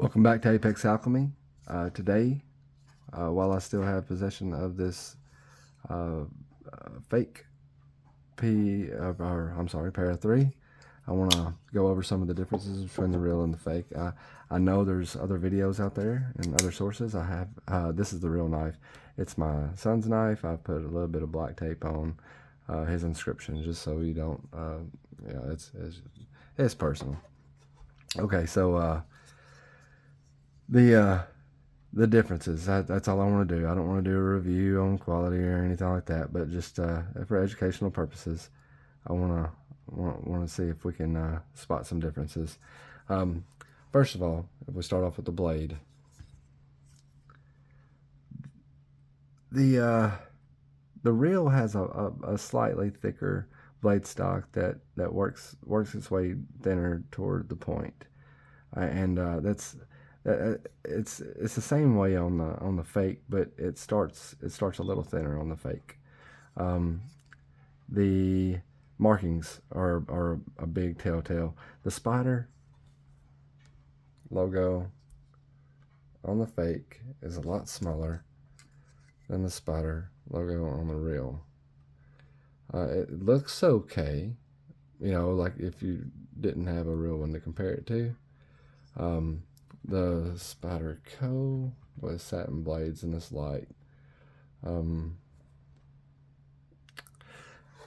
Welcome back to Apex Alchemy. Today, while I still have possession of this fake Para 3, I want to go over some of the differences between the real and the fake. I know there's other videos out there and other sources. I have this is the real knife. It's my son's knife. I put a little bit of black tape on his inscription just so you don't. It's personal. Okay, so. The differences. That's all I want to do. I don't want to do a review on quality or anything like that, but just for educational purposes, I want to see if we can spot some differences. First of all, if we start off with the blade, the reel has a slightly thicker blade stock that works its way thinner toward the point, and that's. It's the same way on the fake, but it starts a little thinner on the fake. The markings are a big telltale. The Spyder logo on the fake is a lot smaller than the Spyder logo on the real. It looks okay, like if you didn't have a real one to compare it to. The Spyderco with satin blades in this light. The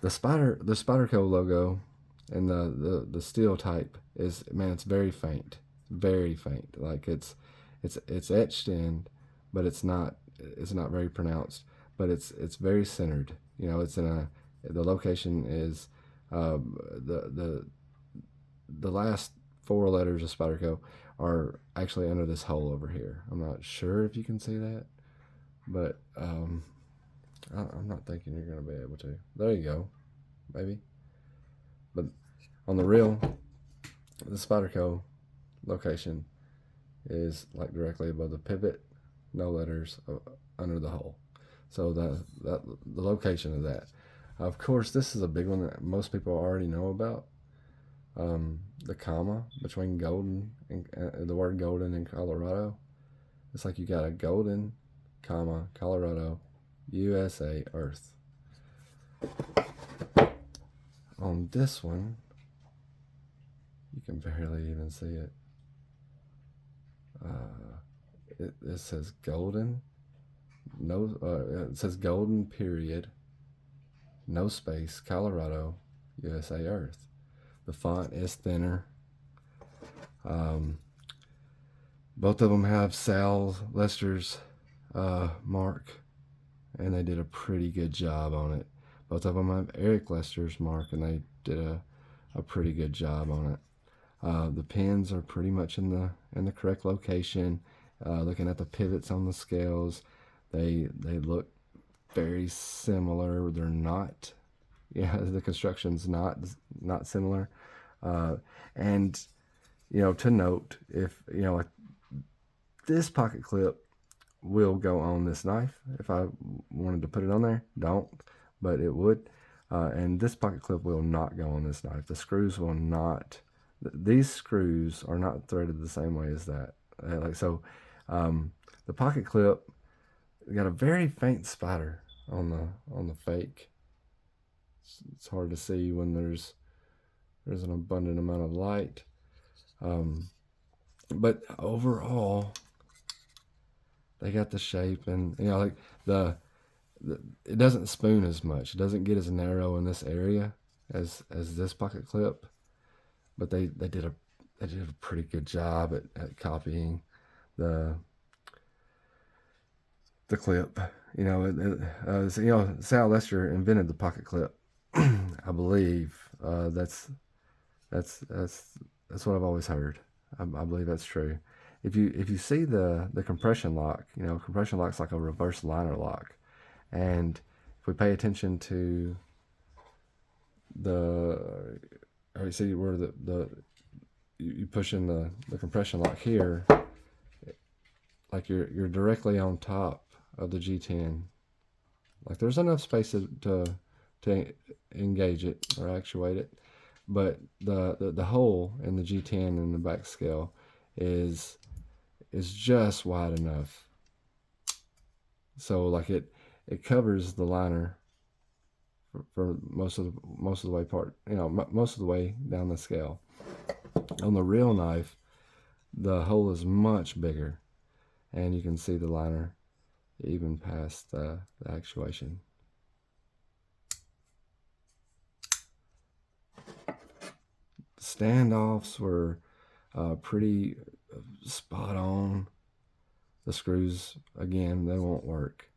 Spyderco logo and the steel type is, man, it's very faint, Like it's etched in, but it's not very pronounced. But it's very centered. It's in the location is the last 4 letters of Spyderco are actually under this hole over here. I'm not sure if you can see that, but I'm not thinking you're going to be able to. There you go, maybe. But on the real, the Spyderco location is like directly above the pivot, no letters under the hole. So the location of that. Of course, this is a big one that most people already know about. The comma between golden and the word golden in Colorado. It's like you got a golden, comma, Colorado, USA, Earth. On this one, you can barely even see it. It says golden. It says golden period. No space. Colorado, USA, Earth. The font is thinner. Both of them have Sal Lester's mark, and they did a pretty good job on it. Both of them have Eric Lester's mark, and they did a pretty good job on it. The pins are pretty much in the correct location. Looking at the pivots on the scales, they look very similar. They're not. Yeah, the construction's not similar. And to note, if like this pocket clip will go on this knife if I wanted to put it on there. Don't, but it would. And this pocket clip will not go on this knife. The screws will not. These screws are not threaded the same way as that. The pocket clip got a very faint spider on the fake. It's hard to see when there's an abundant amount of light. But overall, they got the shape, and it doesn't spoon as much. It doesn't get as narrow in this area as this pocket clip. But they did a pretty good job at copying the clip. Sal Lester invented the pocket clip. I believe that's what I've always heard. I believe that's true. If you see the compression lock, compression lock's like a reverse liner lock, and if we pay attention to you see where you push in the compression lock here, like you're directly on top of the G10. Like there's enough space to engage it or actuate it, but the hole in the G10 in the back scale is is just wide enough. So like it covers the liner for most of the way part, most of the way down the scale. On the real knife, the hole is much bigger, and you can see the liner even past the actuation. Standoffs were pretty spot on. The screws, again, they won't work.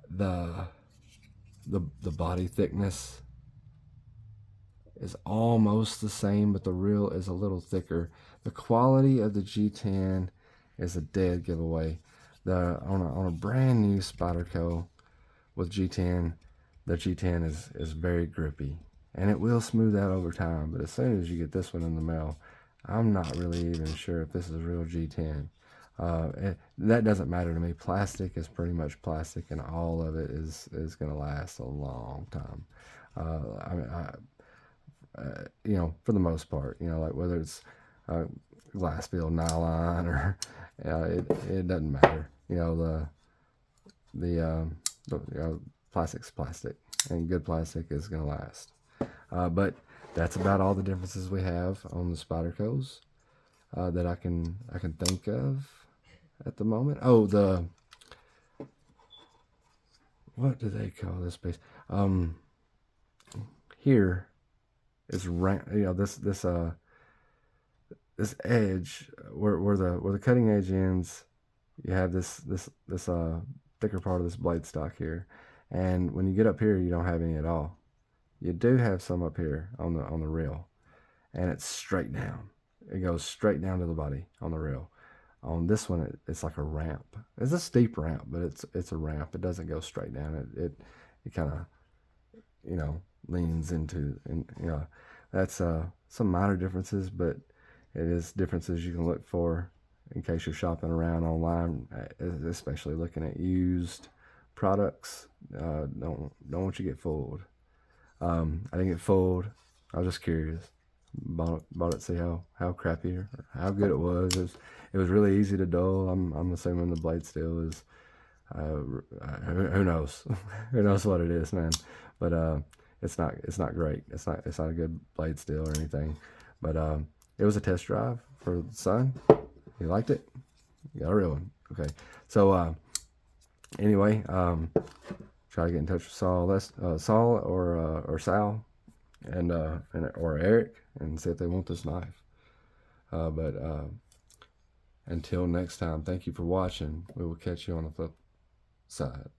The body thickness is almost the same, but the reel is a little thicker. The quality of the G10 is a dead giveaway. On a brand new Spyderco with G10, the G10 is very grippy, and it will smooth out over time. But as soon as you get this one in the mail, I'm not really even sure if this is real G10. That doesn't matter to me. Plastic is pretty much plastic, and all of it is going to last a long time. For the most part, like whether it's glass filled nylon or it doesn't matter. The plastic's plastic, and good plastic is going to last. But that's about all the differences we have on the Spydercos that I can think of at the moment. Oh, what do they call this piece? Here is this edge where the cutting edge ends. You have this thicker part of this blade stock here, and when you get up here, you don't have any at all. You do have some up here on the reel, and it's straight down. It goes straight down to the body on the reel. On this one, it's like a ramp. It's a steep ramp, but it's a ramp. It doesn't go straight down. It kind of leans into, and that's some minor differences, but it is differences you can look for in case you're shopping around online, especially looking at used products. Don't want you to get fooled. I didn't get fooled. I was just curious. Bought it to see how crappy or how good it was. It was really easy to dull. I'm assuming the blade steel is. Who knows? Who knows what it is, man? But it's not great. It's not a good blade steel or anything. But it was a test drive for the son. He liked it. You got a real one. Okay. So anyway, try to get in touch with Saul or Sal or Eric, and see if they want this knife. But until next time, thank you for watching. We will catch you on the flip side.